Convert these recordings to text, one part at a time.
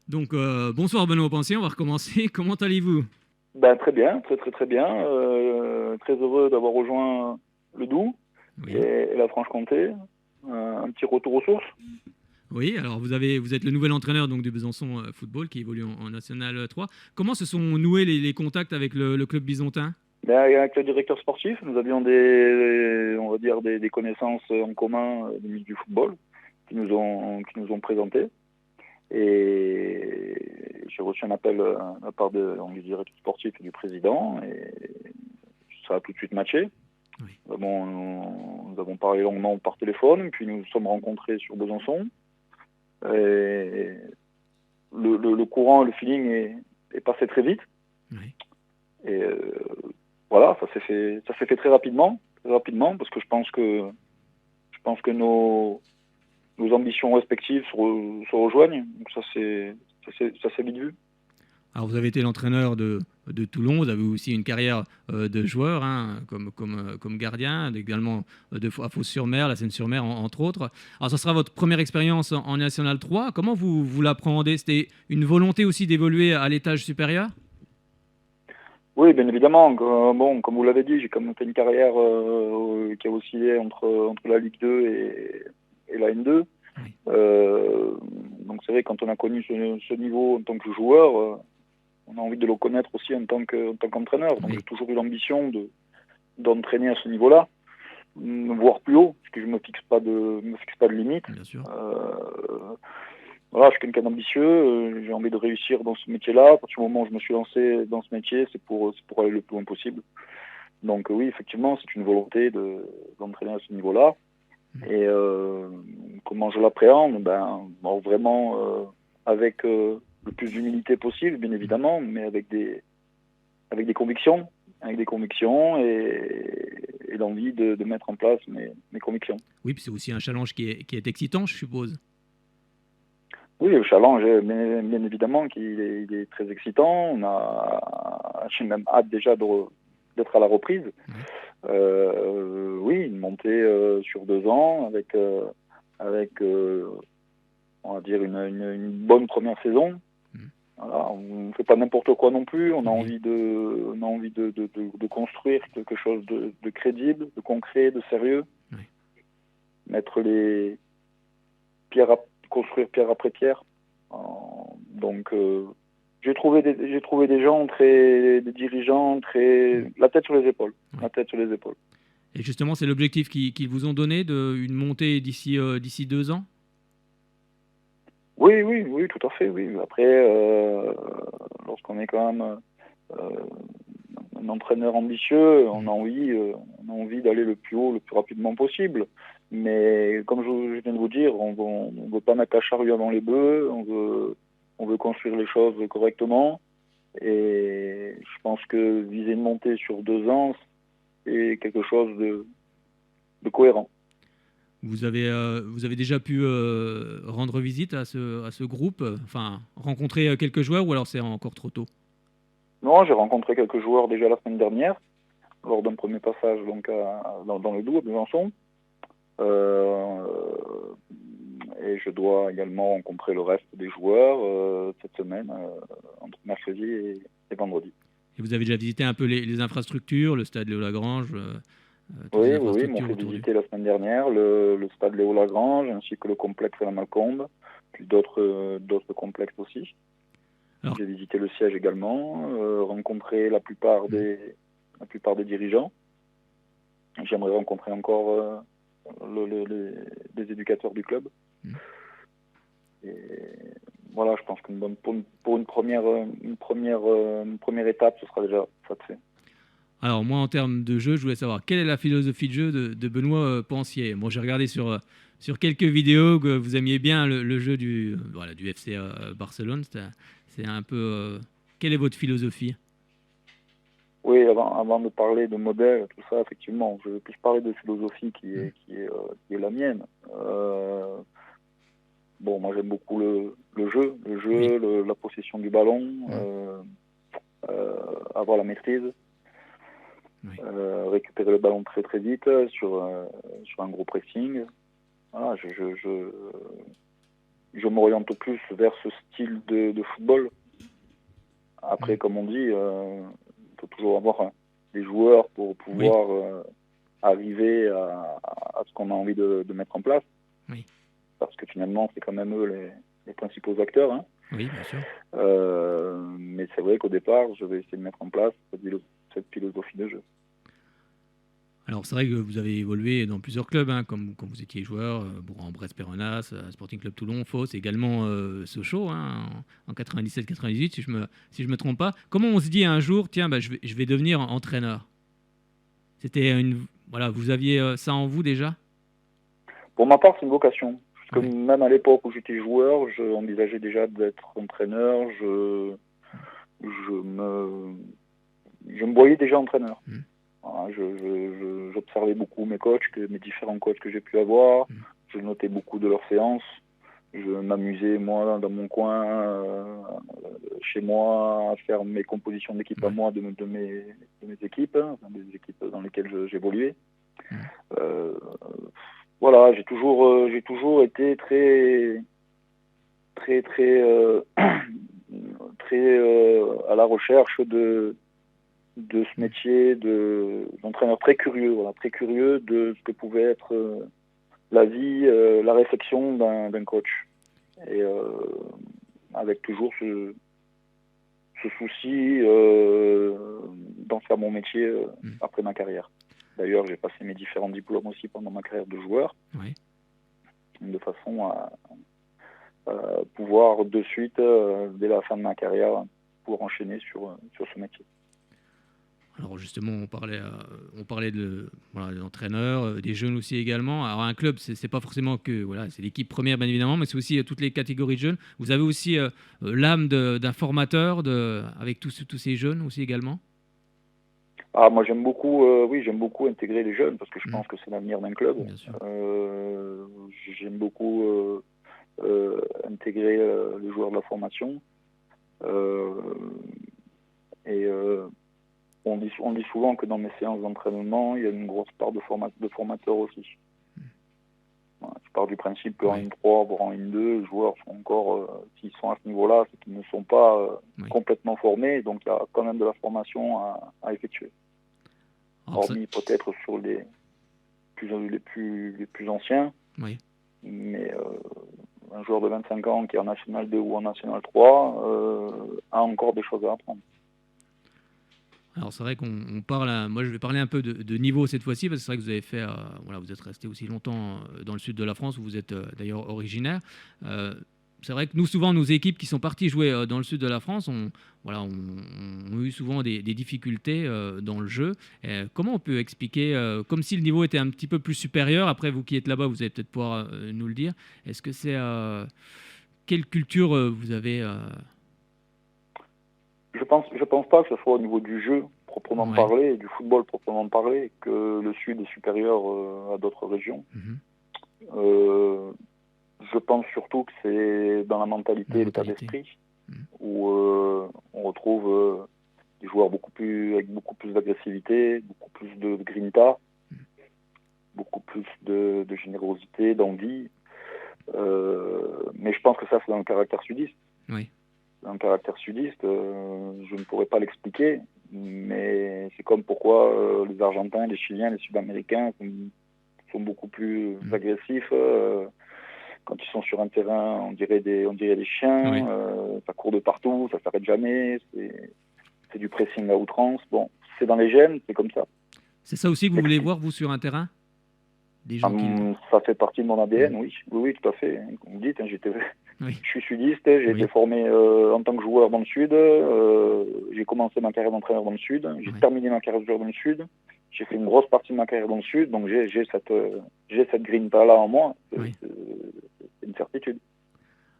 Donc, bonsoir Benoît Pensier, on va recommencer. Comment allez-vous? Ben, très bien, très bien. Très heureux d'avoir rejoint le Doubs et, Oui. et la Franche-Comté. Un petit retour aux sources. Oui, alors vous êtes le nouvel entraîneur donc, du Besançon Football qui évolue en National 3. Comment se sont noués les contacts avec le club bisontin? Ben, avec le directeur sportif, nous avions on va dire des connaissances en commun du milieu du football qui nous ont présenté. Et j'ai reçu un appel de la part du directeur sportif et du président et ça a tout de suite matché. Oui. Nous avons parlé longuement par téléphone, puis nous nous sommes rencontrés sur Besançon. Et le courant, le feeling est passé très vite. Oui. Et voilà, ça s'est fait très rapidement, parce que je pense que nos ambitions respectives se rejoignent. Donc ça s'est vite vu. Alors vous avez été l'entraîneur de Toulon, vous avez aussi une carrière de joueur, hein, comme gardien, également à Fos-sur-Mer, la Seine-sur-Mer entre autres. Alors ça sera votre première expérience en National 3. Comment vous l'appréhendez? C'était une volonté aussi d'évoluer à l'étage supérieur? Oui, bien évidemment. Bon, comme vous l'avez dit, j'ai quand même fait une carrière qui a oscillé entre la Ligue 2 et la N2. Oui. Euh, donc c'est vrai, quand on a connu ce niveau en tant que joueur, on a envie de le connaître aussi en tant qu'entraîneur. Donc j'ai Oui, toujours eu l'ambition d'entraîner à ce niveau-là, voire plus haut, parce que je me fixe pas de limite. bien sûr. Voilà, je suis quelqu'un d'ambitieux, j'ai envie de réussir dans ce métier-là. À partir du moment où je me suis lancé dans ce métier, c'est pour aller le plus loin possible. Donc oui, effectivement, c'est une volonté d'entraîner à ce niveau-là. Et comment je l'appréhende? Bon, vraiment avec le plus d'humilité possible, bien évidemment, mais avec des convictions, et l'envie de mettre en place mes convictions. Oui, puis c'est aussi un challenge qui est excitant, je suppose. Oui, le challenge, bien évidemment, qu'il est très excitant. J'ai même hâte déjà d'être à la reprise. Oui. Oui, une montée sur 2 ans avec on va dire une bonne première saison. Mm. Voilà, on ne fait pas n'importe quoi non plus. On a Oui. envie de construire quelque chose de crédible, de concret, de sérieux. Oui. Mettre les construire pierre après pierre. Euh, donc, j'ai trouvé des gens des dirigeants Mm. la tête sur les épaules, Oui. la tête sur les épaules. Et justement, c'est l'objectif qu'ils vous ont donné, une montée d'ici 2 ans? Oui, oui, oui, tout à fait, oui. Après, lorsqu'on est quand même euh, un entraîneur ambitieux, on Mm. a envie, euh, on a envie d'aller le plus haut, le plus rapidement possible. Mais comme je viens de vous dire, on veut pas mettre la charrue avant les bœufs, on veut construire les choses correctement. Et je pense que viser une montée sur 2 ans, c'est quelque chose de cohérent. Vous avez déjà pu rendre visite à ce groupe, enfin rencontrer quelques joueurs, ou alors c'est encore trop tôt? Non, j'ai rencontré quelques joueurs déjà la semaine dernière, lors d'un premier passage donc dans le Doubs, à Besançon. Euh, et je dois également rencontrer le reste des joueurs cette semaine, entre mercredi et vendredi. Et vous avez déjà visité un peu les infrastructures, le stade Léo Lagrange, toutes les Oui, oui, oui, ils m'ont infrastructures fait autour du. visiter la semaine dernière le stade Léo Lagrange ainsi que le complexe à la Malcombe, puis d'autres complexes aussi. Alors, J'ai visité le siège également, rencontré la plupart hmm, des dirigeants. J'aimerais rencontrer encore les éducateurs du club. hmm. Et voilà, je pense pour une première étape, ce sera déjà ça de fait. Alors moi, en termes de jeu, je voulais savoir quelle est la philosophie de jeu de Benoît Pensier. Moi, j'ai regardé sur quelques vidéos que vous aimiez bien le jeu du FC Barcelone. C'est un peu. Quelle est votre philosophie? Oui, avant de parler de modèle, tout ça, effectivement, je vais plus parler de philosophie Hmm. qui est la mienne. Bon, moi j'aime beaucoup Oui. la possession du ballon, Hmm. avoir la maîtrise, Oui. récupérer le ballon très très vite sur un gros pressing. Voilà, je m'oriente plus vers ce style de football. Après, comme on dit, il faut toujours avoir des joueurs pour pouvoir arriver à ce qu'on a envie de mettre en place. Oui. Parce que finalement, c'est quand même eux les principaux acteurs. Hein. Oui, bien sûr. Mais c'est vrai qu'au départ, je vais essayer de mettre en place cette philosophie de jeu. Alors c'est vrai que vous avez évolué dans plusieurs clubs, hein, comme quand vous étiez joueur, en Brest-Péronas, Sporting Club Toulon, Fos, également Sochaux, hein, en 97-98, si je me trompe pas. Comment on se dit un jour, tiens, je vais devenir entraîneur? C'était voilà, vous aviez ça en vous déjà? Pour ma part, c'est une vocation. Parce que Ouais. même à l'époque où j'étais joueur, j'envisageais déjà d'être entraîneur. Je me voyais déjà entraîneur. Voilà, j'observais beaucoup mes différents coachs que j'ai pu avoir. Je notais beaucoup de leurs séances. Je m'amusais, moi, dans mon coin, chez moi, à faire mes compositions d'équipe à moi de mes équipes, hein, des équipes dans lesquelles j'évoluais. Voilà, j'ai toujours été très à la recherche de ce métier d'entraîneur, très curieux, voilà, très curieux de ce que pouvait être la vie, la réflexion d'un coach. Et avec toujours ce souci d'en faire mon métier après ma carrière. D'ailleurs, j'ai passé mes différents diplômes aussi pendant ma carrière de joueur, de façon à pouvoir de suite, dès la fin de ma carrière, pour enchaîner sur ce métier. Alors justement, on parlait de l'entraîneur, des jeunes aussi également. Alors un club, c'est pas forcément que c'est l'équipe première bien évidemment, mais c'est aussi toutes les catégories de jeunes. Vous avez aussi l'âme d'un formateur avec tous ces jeunes aussi également. Ah, moi j'aime beaucoup, j'aime beaucoup intégrer les jeunes parce que je pense que c'est l'avenir d'un club. J'aime beaucoup intégrer les joueurs de la formation. On dit souvent que dans mes séances d'entraînement, il y a une grosse part de formateurs aussi. Voilà, je pars du principe qu'en N3, voire en N2, les joueurs sont encore, s'ils sont à ce niveau-là, c'est qu'ils ne sont pas complètement formés, donc il y a quand même de la formation à effectuer. Hormis peut-être sur les plus anciens, mais un joueur de 25 ans qui est en National 2 ou en National 3 a encore des choses à apprendre. Alors c'est vrai qu'on parle, moi je vais parler un peu de niveau cette fois-ci, parce que c'est vrai que vous avez fait, vous êtes resté aussi longtemps dans le sud de la France, où vous êtes d'ailleurs originaire. C'est vrai que nous, souvent, nos équipes qui sont parties jouer dans le sud de la France ont eu souvent des difficultés dans le jeu. Comment on peut expliquer, comme si le niveau était un petit peu plus supérieur, après vous qui êtes là-bas, vous allez peut-être pouvoir nous le dire, est-ce que c'est... quelle culture vous avez Je pense pas que ce soit au niveau du jeu proprement parlé, du football proprement parlé, que le Sud est supérieur à d'autres régions. Je pense surtout que c'est dans la mentalité et l'état d'esprit, où on retrouve des joueurs avec beaucoup plus d'agressivité, beaucoup plus de grinta, beaucoup plus de générosité, d'envie. Mais je pense que ça, c'est dans le caractère sudiste. Un caractère sudiste, je ne pourrais pas l'expliquer, mais c'est comme pourquoi les Argentins, les Chiliens, les Sud-Américains sont beaucoup plus agressifs. Quand ils sont sur un terrain, on dirait des chiens, ça court de partout, ça s'arrête jamais, c'est du pressing à outrance. Bon, c'est dans les gènes, c'est comme ça. C'est ça aussi que vous voulez voir, vous, sur un terrain? Des gens ça fait partie de mon ADN, oui, tout à fait. Comme vous dites, je suis sudiste, j'ai été formé en tant que joueur dans le Sud, j'ai commencé ma carrière d'entraîneur dans le Sud, j'ai terminé ma carrière de joueur dans le Sud, j'ai fait une grosse partie de ma carrière dans le Sud, donc j'ai cette grinta-là en moi, c'est une certitude.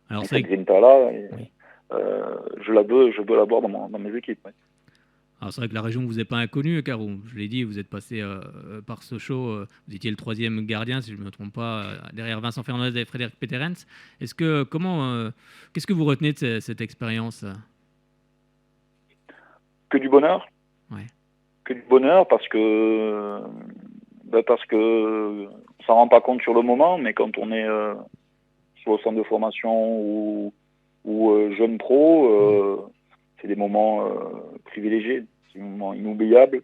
Alors, cette grinta-là, je veux l'avoir dans mes équipes. Alors c'est vrai que la région ne vous est pas inconnue, car je l'ai dit, vous êtes passé par Sochaux, vous étiez le 3e gardien, si je ne me trompe pas, derrière Vincent Fernandez et Frédéric Peterens. Qu'est-ce que vous retenez de cette expérience? Que du bonheur. Que du bonheur, parce que ça rend pas compte sur le moment, mais quand on est soit au centre de formation ou jeune pro, c'est des moments privilégiés, c'est des moments inoubliables.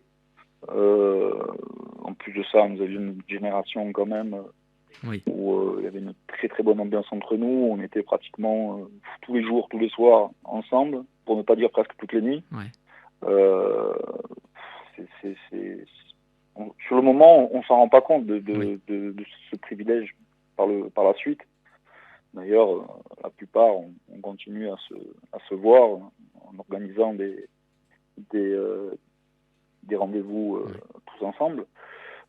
En plus de ça, nous avions une génération quand même où il y avait une très très bonne ambiance entre nous. On était pratiquement tous les jours, tous les soirs ensemble, pour ne pas dire presque toutes les nuits. Sur le moment, on s'en rend pas compte de ce privilège par la suite. D'ailleurs, la plupart, on continue à se voir en organisant des rendez-vous tous ensemble.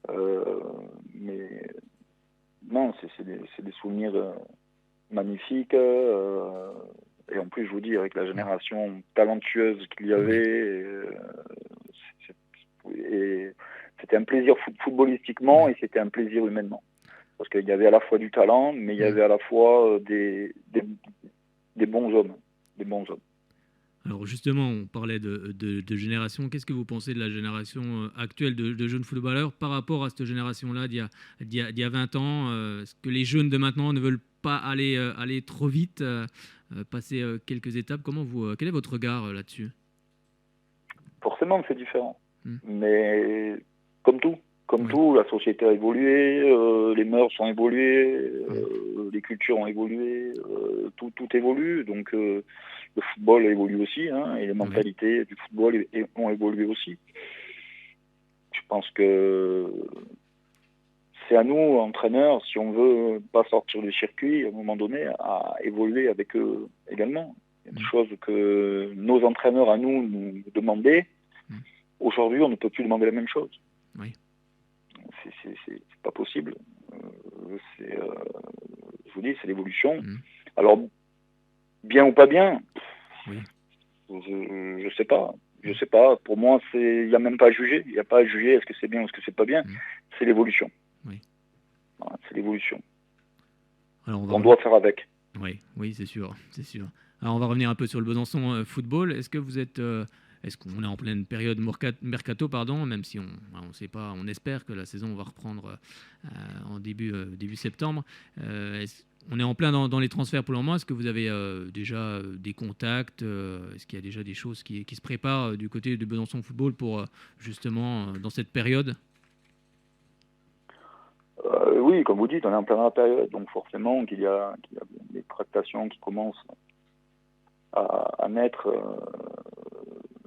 Mais non, c'est des souvenirs magnifiques. Et en plus, je vous dis, avec la génération talentueuse qu'il y avait, et c'était un plaisir footballistiquement et c'était un plaisir humainement. Parce qu'il y avait à la fois du talent, mais il y avait à la fois des bons hommes. Des bons hommes. Alors justement, on parlait de génération. Qu'est-ce que vous pensez de la génération actuelle de jeunes footballeurs par rapport à cette génération-là d'il y a 20 ans? Est-ce que les jeunes de maintenant ne veulent pas aller trop vite, passer quelques étapes? Quel est votre regard là-dessus? Forcément, c'est différent. Mais comme tout, la société a évolué, les mœurs ont évolué, les cultures ont évolué, tout évolue. Donc le football évolue aussi, et les mentalités du football ont évolué aussi. Je pense que c'est à nous, entraîneurs, si on veut pas sortir du circuit, à un moment donné, à évoluer avec eux également. Il y a des choses que nos entraîneurs à nous demandaient. Aujourd'hui, on ne peut plus demander la même chose. C'est pas possible. Je vous dis, c'est l'évolution. Alors, bien ou pas bien, je sais pas. Je sais pas. Pour moi, il n'y a même pas à juger. Il n'y a pas à juger est-ce que c'est bien ou est-ce que c'est pas bien. C'est l'évolution. Voilà, c'est l'évolution. On doit faire avec. Oui, c'est sûr. Alors, on va revenir un peu sur le Besançon football. Est-ce qu'on est en pleine période mercato, même si on sait pas, on espère que la saison va reprendre en début septembre. On est en plein dans les transferts pour le moment. Est-ce que vous avez déjà des contacts? Est-ce qu'il y a déjà des choses qui se préparent du côté de Besançon Football pour justement dans cette période? Oui, comme vous dites, on est en plein dans la période, donc forcément qu'il y a des tractations qui commencent à naître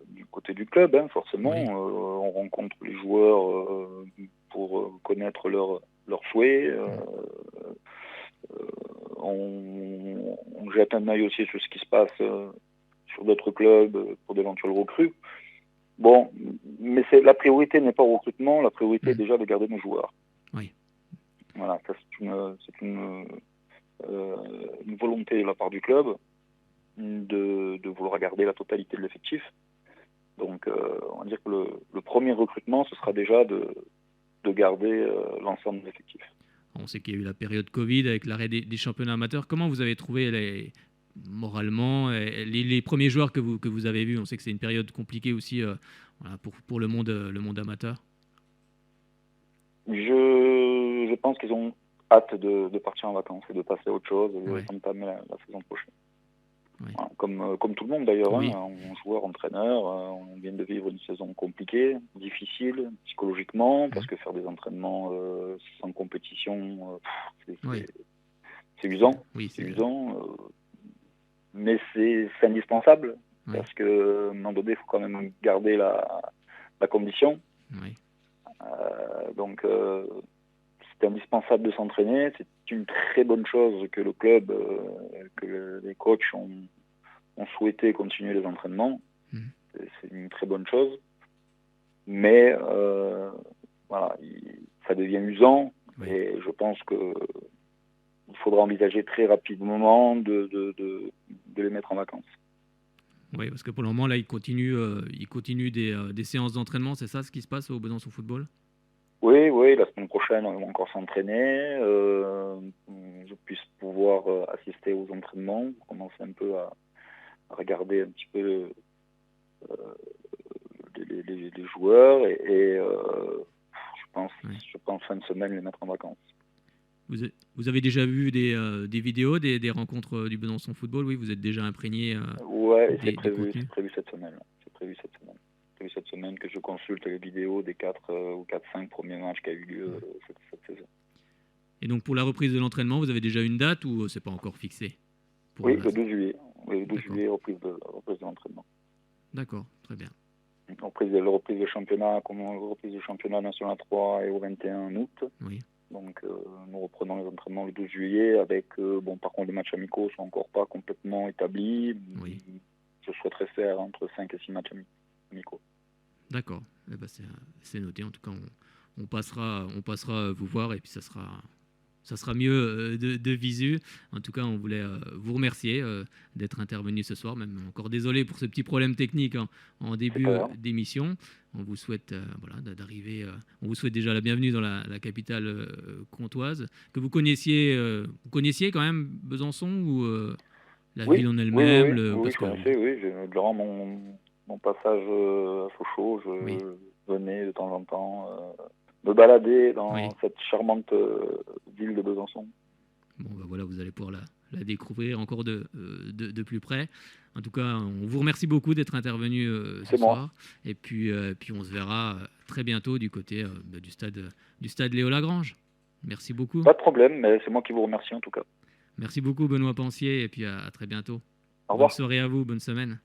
du côté du club, forcément. On rencontre les joueurs pour connaître leurs souhaits. On jette un œil aussi sur ce qui se passe sur d'autres clubs pour d'éventuels recrues. Bon, mais la priorité n'est pas au recrutement, la priorité est déjà de garder nos joueurs. Voilà, ça c'est une volonté de la part du club de vouloir garder la totalité de l'effectif. Donc, on va dire que le premier recrutement, ce sera déjà de garder l'ensemble de l'effectif. On sait qu'il y a eu la période Covid avec l'arrêt des championnats amateurs. Comment vous avez trouvé moralement les premiers joueurs que vous avez vus? On sait que c'est une période compliquée aussi pour le monde amateur. Je pense qu'ils ont hâte de partir en vacances et de passer à autre chose et d'entamer la saison prochaine. Voilà, comme tout le monde d'ailleurs, joueur, entraîneur, on vient de vivre une saison compliquée, difficile psychologiquement, parce que faire des entraînements sans compétition, c'est usant. C'est usant, mais c'est indispensable, parce qu'à un moment donné, il faut quand même garder la condition. Donc c'est indispensable de s'entraîner. C'est une très bonne chose que le club, que les coachs ont souhaité continuer les entraînements. C'est une très bonne chose. Mais voilà, ça devient usant et je pense qu'il faudra envisager très rapidement de les mettre en vacances. Oui, parce que pour le moment, là, il continue des séances d'entraînement. C'est ça ce qui se passe au Besançon Football? Oui, la semaine prochaine, on va encore s'entraîner. Je puisse pouvoir assister aux entraînements, commencer un peu à regarder un petit peu les joueurs et je pense fin de semaine les mettre en vacances. Vous avez déjà vu des vidéos des rencontres du Besançon Football? Oui, vous êtes déjà imprégné Ouais, des contenus. c'est prévu cette semaine. C'est prévu cette semaine. C'est prévu cette semaine que je consulte les vidéos des 4 ou 4-5 premiers matchs qui a eu lieu cette saison. Et donc pour la reprise de l'entraînement, vous avez déjà une date ou c'est pas encore fixé pour Oui, le l'instant? 2 juillet. Oui, le 2 D'accord, juillet, reprise de l'entraînement. d'accord, très bien. Reprise de championnat, comme reprise du championnat national 3 et au 21 août. Oui, Donc nous reprenons les entraînements le 12 juillet avec, par contre les matchs amicaux sont encore pas complètement établis. oui, Je souhaiterais faire entre 5 et 6 matchs amicaux. d'accord. Eh ben, c'est noté. En tout cas, on passera vous voir et puis ça sera mieux de visu. En tout cas, on voulait vous remercier d'être intervenu ce soir. Même encore désolé pour ce petit problème technique en C'est début pas grave. d'émission. On vous souhaite voilà, d'arriver. On vous souhaite déjà la bienvenue dans la capitale comtoise. Que vous connaissiez quand même Besançon ou la ville Oui, en oui, oui, elle-même oui, oui, oui, parce je que connaissais, oui. Durant mon passage à Sochaux, oui, je venais de temps en temps me balader oui. dans cette charmante ville de Besançon. Bon, ben voilà, vous allez pouvoir la découvrir encore de plus près. En tout cas, on vous remercie beaucoup d'être intervenu ce C'est moi. soir. Et puis on se verra très bientôt du côté du stade Léo Lagrange. Merci beaucoup. Pas de problème, mais c'est moi qui vous remercie en tout cas. Merci beaucoup, Benoît Pensier. Et puis à très bientôt. Au Bonne revoir. soirée à vous, bonne semaine.